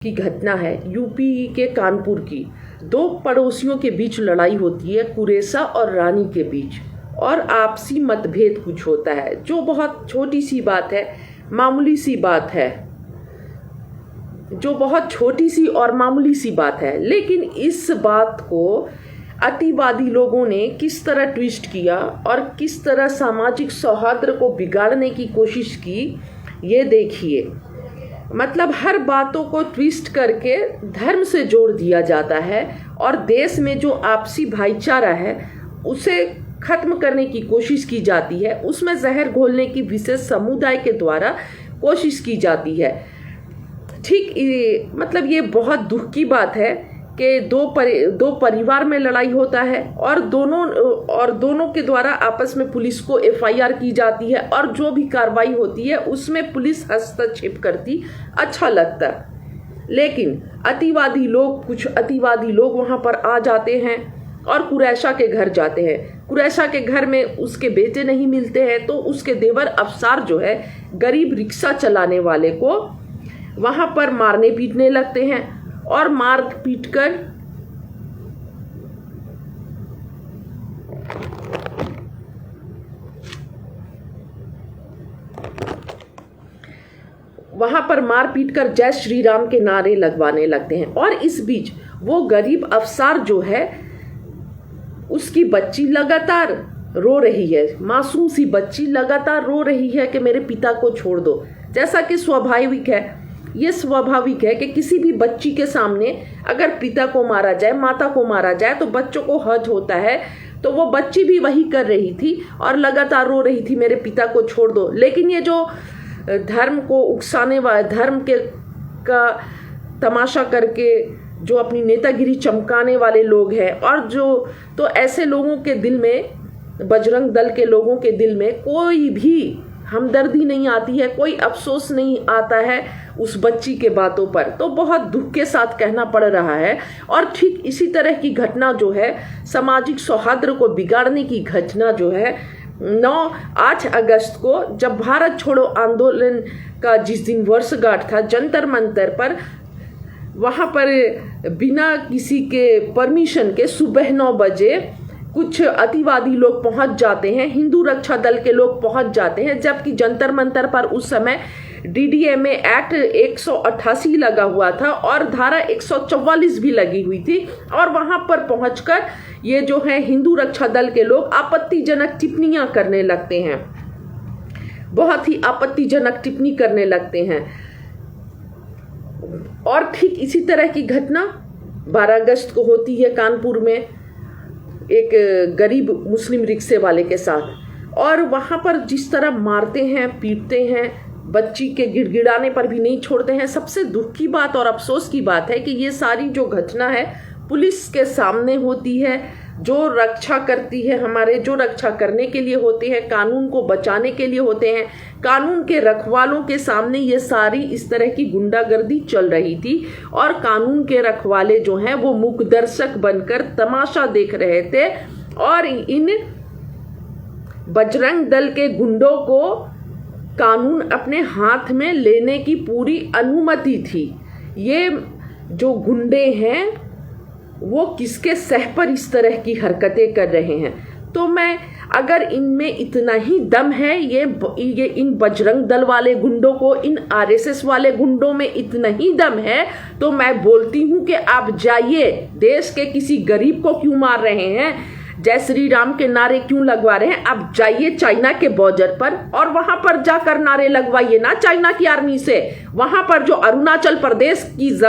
की घटना है यूपी के कानपुर की। दो पड़ोसियों के बीच लड़ाई होती है, कुरैशा और रानी के बीच, और आपसी मतभेद कुछ होता है जो बहुत छोटी सी बात है, मामूली सी बात है, जो बहुत छोटी सी और मामूली सी बात है। लेकिन इस बात को अतिवादी लोगों ने किस तरह ट्विस्ट किया और किस तरह सामाजिक सौहार्द को बिगाड़ने की कोशिश की, ये देखिए। मतलब हर बातों को ट्विस्ट करके धर्म से जोड़ दिया जाता है और देश में जो आपसी भाईचारा है उसे खत्म करने की कोशिश की जाती है, उसमें जहर घोलने की विशेष समुदाय के द्वारा कोशिश की जाती है। ठीक मतलब ये बहुत दुख की बात है कि दो परिवार में लड़ाई होता है और दोनों के द्वारा आपस में पुलिस को एफआईआर की जाती है और जो भी कार्रवाई होती है उसमें पुलिस हस्तक्षेप करती, अच्छा लगता। लेकिन कुछ अतिवादी लोग वहां पर आ जाते हैं और कुरैशा के घर जाते हैं। कुरैशा के घर में उसके बेटे नहीं मिलते हैं तो उसके देवर अफसार जो है गरीब रिक्शा चलाने वाले को वहां पर मारने पीटने लगते हैं और मार पीट कर जय श्री राम के नारे लगवाने लगते हैं। और इस बीच वो गरीब अफसार जो है उसकी बच्ची लगातार रो रही है, मासूम सी बच्ची लगातार रो रही है कि मेरे पिता को छोड़ दो। जैसा कि स्वाभाविक है कि किसी भी बच्ची के सामने अगर पिता को मारा जाए, माता को मारा जाए तो बच्चों को हर्ज होता है। तो वो बच्ची भी वही कर रही थी और लगातार रो रही थी, मेरे पिता को छोड़ दो। लेकिन ये जो धर्म को उकसाने वाले, धर्म के का तमाशा करके जो अपनी नेतागिरी चमकाने वाले लोग हैं और तो ऐसे लोगों के दिल में, बजरंग दल के लोगों के दिल में कोई भी हमदर्दी नहीं आती है, कोई अफसोस नहीं आता है उस बच्ची के बातों पर। तो बहुत दुख के साथ कहना पड़ रहा है। और ठीक इसी तरह की घटना जो है, सामाजिक सौहार्द को बिगाड़ने की घटना जो है, 8 अगस्त को जब भारत छोड़ो आंदोलन का जिस दिन वर्षगांठ था, जंतर मंतर पर वहाँ पर बिना किसी के परमिशन के सुबह 9 बजे कुछ अतिवादी लोग पहुंच जाते हैं, हिंदू रक्षा दल के लोग पहुंच जाते हैं, जबकि जंतर मंतर पर उस समय डीडीएमए एक्ट 188 लगा हुआ था और धारा 144 भी लगी हुई थी। और वहां पर पहुंचकर ये जो है हिंदू रक्षा दल के लोग आपत्तिजनक टिप्पणियां करने लगते हैं, बहुत ही आपत्तिजनक टिप्पणी करने लगते हैं। और ठीक इसी तरह की घटना 12 अगस्त को होती है कानपुर में एक गरीब मुस्लिम रिक्शे वाले के साथ। और वहाँ पर जिस तरह मारते हैं, पीटते हैं, बच्ची के गिड़गिड़ाने पर भी नहीं छोड़ते हैं। सबसे दुख की बात और अफसोस की बात है कि ये सारी जो घटना है पुलिस के सामने होती है, जो रक्षा करती है, जो रक्षा करने के लिए होते हैं, कानून को बचाने के लिए होते हैं, कानून के रखवालों के सामने ये सारी इस तरह की गुंडागर्दी चल रही थी। और कानून के रखवाले जो हैं वो मूक दर्शक बनकर तमाशा देख रहे थे और इन बजरंग दल के गुंडों को कानून अपने हाथ में लेने की पूरी अनुमति थी। ये जो गुंडे हैं वो किसके सह पर इस तरह की हरकतें कर रहे हैं। तो अगर इनमें इतना ही दम है, ये इन बजरंग दल वाले गुंडों को, इन आरएसएस वाले गुंडों में इतना ही दम है, तो मैं बोलती हूँ कि आप जाइए, देश के किसी गरीब को क्यों मार रहे हैं, जय श्री राम के नारे क्यों लगवा रहे हैं, आप जाइए चाइना के बॉर्डर पर और वहां पर जाकर नारे लगवाइए ना चाइना की आर्मी से। वहां पर जो अरुणाचल प्रदेश की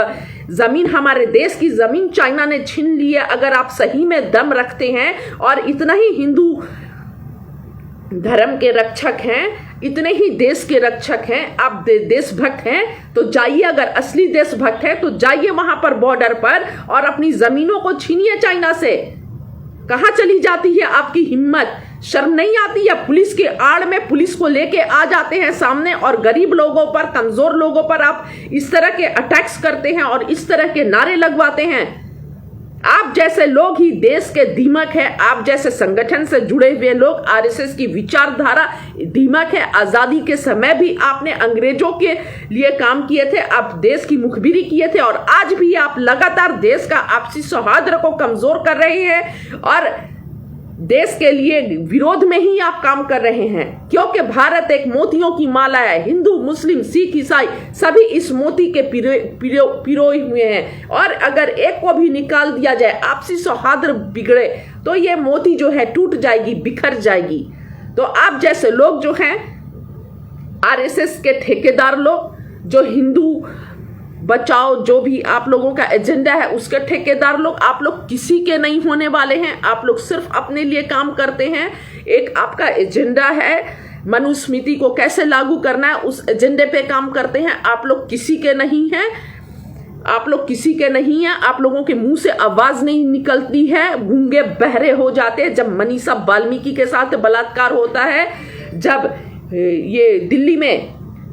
जमीन, हमारे देश की जमीन चाइना ने छीन ली है। अगर आप सही में दम रखते हैं और इतना ही हिंदू धर्म के रक्षक हैं, इतने ही देश के रक्षक हैं, आप देशभक्त हैं, तो जाइए। अगर असली देशभक्त है तो जाइए वहां पर बॉर्डर पर और अपनी जमीनों को छीनिए चाइना से। कहां चली जाती है आपकी हिम्मत? शर्म नहीं आती है? पुलिस के आड़ में पुलिस को लेके आ जाते हैं सामने और गरीब लोगों पर, कमजोर लोगों पर आप इस तरह के अटैक्स करते हैं और इस तरह के नारे लगवाते हैं। आप जैसे लोग ही देश के दीमक है। आप जैसे संगठन से जुड़े हुए लोग, आरएसएस की विचारधारा दीमक है। आजादी के समय भी आपने अंग्रेजों के लिए काम किए थे, आप देश की मुखबिरी किए थे, और आज भी आप लगातार देश का आपसी सौहार्द को कमजोर कर रहे हैं और देश के लिए विरोध में ही आप काम कर रहे हैं। क्योंकि भारत एक मोतियों की माला है। हिंदू, मुस्लिम, सिख, ईसाई सभी इस मोती के पिरोए हुए हैं, और अगर एक को भी निकाल दिया जाए, आपसी सौहार्द बिगड़े, तो ये मोती जो है टूट जाएगी, बिखर जाएगी। तो आप जैसे लोग जो हैं, आरएसएस के ठेकेदार लोग, जो हिंदू बचाओ जो भी आप लोगों का एजेंडा है उसके ठेकेदार लोग, आप लोग किसी के नहीं होने वाले हैं। आप लोग सिर्फ अपने लिए काम करते हैं। एक आपका एजेंडा है, मनुस्मृति को कैसे लागू करना है, उस एजेंडे पे काम करते हैं। आप लोग किसी के नहीं हैं, आप लोग किसी के नहीं हैं। आप लोगों के मुंह से आवाज नहीं निकलती है, गूंगे बहरे हो जाते हैं। जब मनीषा वाल्मीकि के साथ बलात्कार होता है, जब ये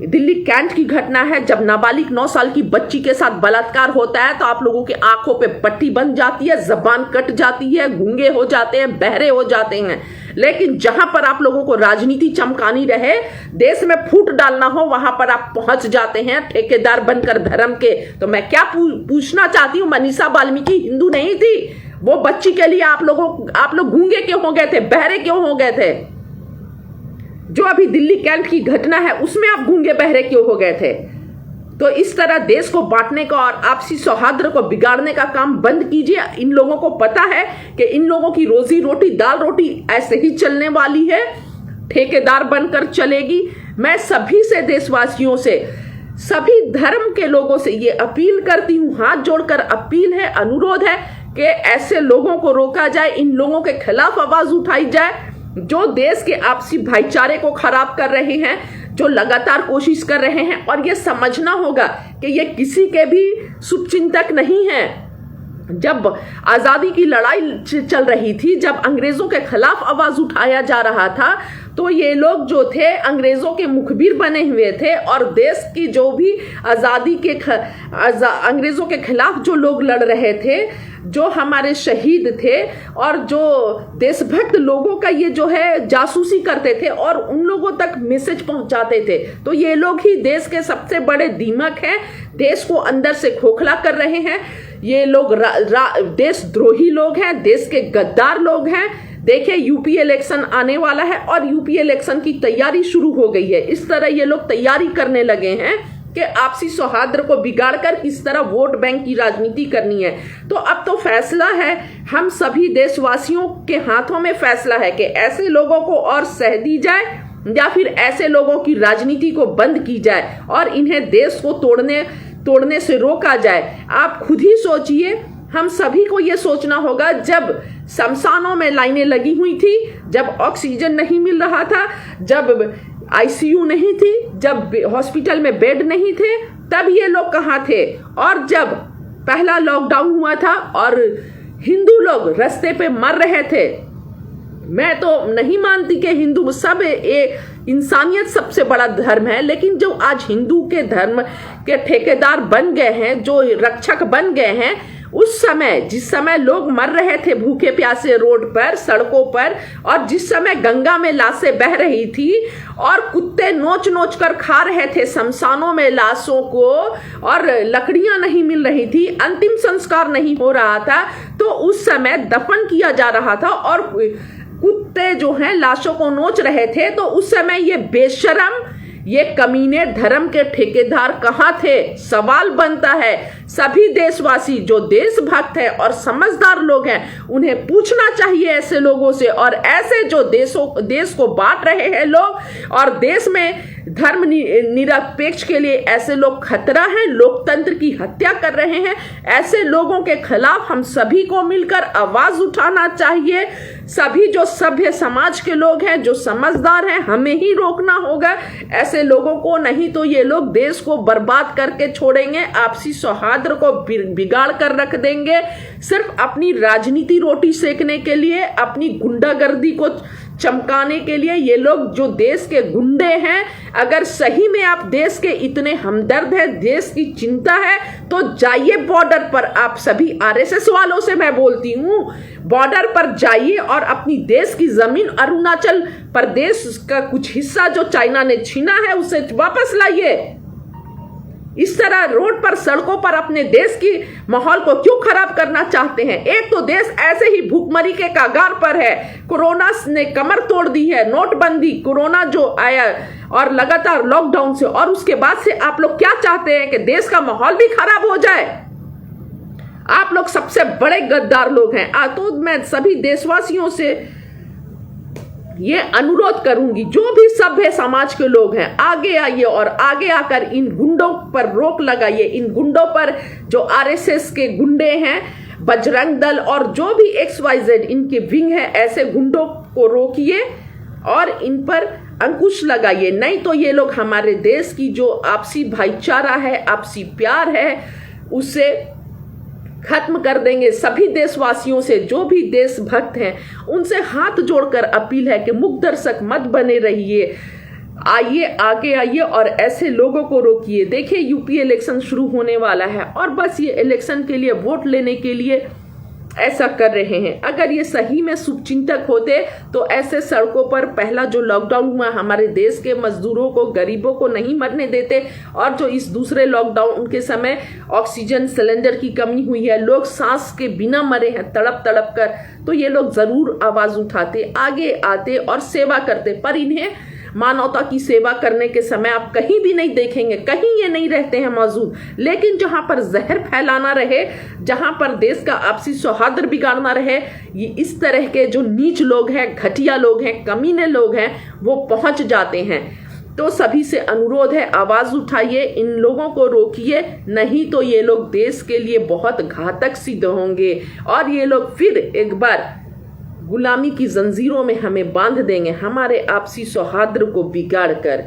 दिल्ली कैंट की घटना है, जब नाबालिग 9 साल की बच्ची के साथ बलात्कार होता है, तो आप लोगों की आंखों पे पट्टी बन जाती है, जबान कट जाती है, गूंगे हो जाते हैं, बहरे हो जाते हैं। लेकिन जहां पर आप लोगों को राजनीति चमकानी रहे, देश में फूट डालना हो, वहां पर आप पहुंच जाते हैं ठेकेदार बनकर धर्म के। तो मैं क्या पूछना चाहती हूँ, मनीषा वाल्मीकि हिंदू नहीं थी? वो बच्ची के लिए आप लोग गूंगे क्यों हो गए थे, बहरे क्यों हो गए थे? जो अभी दिल्ली कैंट की घटना है उसमें आप गूंगे बहरे क्यों हो गए थे? तो इस तरह देश को बांटने का और आपसी सौहार्द को बिगाड़ने का काम बंद कीजिए। इन लोगों को पता है कि इन लोगों की रोजी रोटी, दाल रोटी ऐसे ही चलने वाली है, ठेकेदार बनकर चलेगी। मैं सभी से, देशवासियों से, सभी धर्म के लोगों से ये अपील करती हूँ, हाथ जोड़कर अपील है, अनुरोध है कि ऐसे लोगों को रोका जाए, इन लोगों के खिलाफ आवाज उठाई जाए जो देश के आपसी भाईचारे को खराब कर रहे हैं, जो लगातार कोशिश कर रहे हैं। और ये समझना होगा कि ये किसी के भी शुभचिंतक नहीं है। जब आजादी की लड़ाई चल रही थी, जब अंग्रेजों के खिलाफ आवाज उठाया जा रहा था, तो ये लोग जो थे अंग्रेजों के मुखबिर बने हुए थे, और देश की जो भी आजादी के अंग्रेजों के खिलाफ जो लोग लड़ रहे थे, जो हमारे शहीद थे, और जो देशभक्त लोगों का ये जो है जासूसी करते थे और उन लोगों तक मैसेज पहुंचाते थे, तो ये लोग ही देश के सबसे बड़े दीमक हैं। देश को अंदर से खोखला कर रहे हैं। ये लोग देशद्रोही लोग हैं, देश के गद्दार लोग हैं। देखिए, यूपी इलेक्शन आने वाला है और यूपी इलेक्शन की तैयारी शुरू हो गई है। इस तरह ये लोग तैयारी करने लगे हैं कि आपसी सौहार्द को बिगाड़कर किस तरह वोट बैंक की राजनीति करनी है। तो अब तो फैसला है, हम सभी देशवासियों के हाथों में फैसला है कि ऐसे लोगों को और सह दी जाए या फिर ऐसे लोगों की राजनीति को बंद की जाए और इन्हें देश को तोड़ने से रोका जाए। आप खुद ही सोचिए, हम सभी को यह सोचना होगा, जब शमशानों में लाइनें लगी हुई थी, जब ऑक्सीजन नहीं मिल रहा था, जब आईसीयू नहीं थी, जब हॉस्पिटल में बेड नहीं थे, तब ये लोग कहाँ थे? और जब पहला लॉकडाउन हुआ था और हिंदू लोग रास्ते पे मर रहे थे, मैं तो नहीं मानती कि हिंदू सब इंसानियत सबसे बड़ा धर्म है, लेकिन जो आज हिंदू के धर्म के ठेकेदार बन गए हैं, जो रक्षक बन गए हैं, उस समय जिस समय लोग मर रहे थे भूखे प्यासे रोड पर, सड़कों पर, और जिस समय गंगा में लाशें बह रही थी और कुत्ते नोच नोच कर खा रहे थे शमशानों में लाशों को, और लकड़ियां नहीं मिल रही थी, अंतिम संस्कार नहीं हो रहा था, तो उस समय दफन किया जा रहा था और कुत्ते जो हैं लाशों को नोच रहे थे, तो उस समय ये बेशरम, ये कमीने धर्म के ठेकेदार कहाँ थे? सवाल बनता है। सभी देशवासी जो देशभक्त है और समझदार लोग हैं, उन्हें पूछना चाहिए ऐसे लोगों से, और ऐसे जो देश को बांट रहे हैं लोग और देश में धर्म निरपेक्ष के लिए ऐसे लोग खतरा है, लोकतंत्र की हत्या कर रहे हैं, ऐसे लोगों के खिलाफ हम सभी को मिलकर आवाज उठाना चाहिए। सभी जो सभ्य समाज के लोग हैं, जो समझदार हैं, हमें ही रोकना होगा ऐसे लोगों को, नहीं तो ये लोग देश को बर्बाद करके छोड़ेंगे, आपसी सौहार्द को बिगाड़ कर रख देंगे, सिर्फ अपनी राजनीति रोटी सेकने के लिए, अपनी गुंडागर्दी को चमकाने के लिए ये लोग जो देश के गुंडे हैं, अगर सही में आप देश के इतने हमदर्द हैं, देश की चिंता है, तो जाइए बॉर्डर पर। आप सभी आरएसएस वालों से मैं बोलती हूँ, बॉर्डर पर जाइए और अपनी देश की जमीन, अरुणाचल प्रदेश का कुछ हिस्सा जो चाइना ने छीना है उसे वापस लाइए। इस तरह रोड पर, सड़कों पर अपने देश की माहौल को क्यों खराब करना चाहते हैं? एक तो देश ऐसे ही भूखमरी के कगार पर है, कोरोना ने कमर तोड़ दी है, नोटबंदी, कोरोना जो आया और लगातार लॉकडाउन से, और उसके बाद से आप लोग क्या चाहते हैं कि देश का माहौल भी खराब हो जाए? आप लोग सबसे बड़े गद्दार लोग हैं। तो मैं सभी देशवासियों से ये अनुरोध करूंगी, जो भी सभ्य समाज के लोग हैं, आगे आइए और आगे आकर इन गुंडों पर रोक लगाइए। इन गुंडों पर, जो आरएसएस के गुंडे हैं, बजरंग दल और जो भी XYZ इनके विंग है, ऐसे गुंडों को रोकिए और इन पर अंकुश लगाइए। नहीं तो ये लोग हमारे देश की जो आपसी भाईचारा है, आपसी प्यार है, उसे खत्म कर देंगे। सभी देशवासियों से, जो भी देशभक्त हैं, उनसे हाथ जोड़कर अपील है कि मूक दर्शक मत बने रहिए, आइए, आगे आइए और ऐसे लोगों को रोकिए। देखिए, यूपी इलेक्शन शुरू होने वाला है और बस ये इलेक्शन के लिए, वोट लेने के लिए ऐसा कर रहे हैं। अगर ये सही में शुभचिंतक होते तो ऐसे सड़कों पर, पहला जो लॉकडाउन हुआ, हमारे देश के मजदूरों को, गरीबों को नहीं मरने देते, और जो इस दूसरे लॉकडाउन के समय ऑक्सीजन सिलेंडर की कमी हुई है, लोग सांस के बिना मरे हैं तड़प तड़प कर, तो ये लोग जरूर आवाज उठाते, आगे आते और सेवा करते। पर इन्हें मानवता की सेवा करने के समय आप कहीं भी नहीं देखेंगे, कहीं ये नहीं रहते हैं मौजूद। लेकिन जहां पर जहर फैलाना रहे, जहां पर देश का आपसी सौहार्द बिगाड़ना रहे, ये इस तरह के जो नीच लोग हैं, घटिया लोग हैं, कमीने लोग हैं, वो पहुंच जाते हैं। तो सभी से अनुरोध है, आवाज उठाइए, इन लोगों को रोकिए, नहीं तो ये लोग देश के लिए बहुत घातक सिद्ध होंगे और ये लोग फिर एक बार गुलामी की जंजीरों में हमें बांध देंगे, हमारे आपसी सौहार्द को बिगाड़ कर।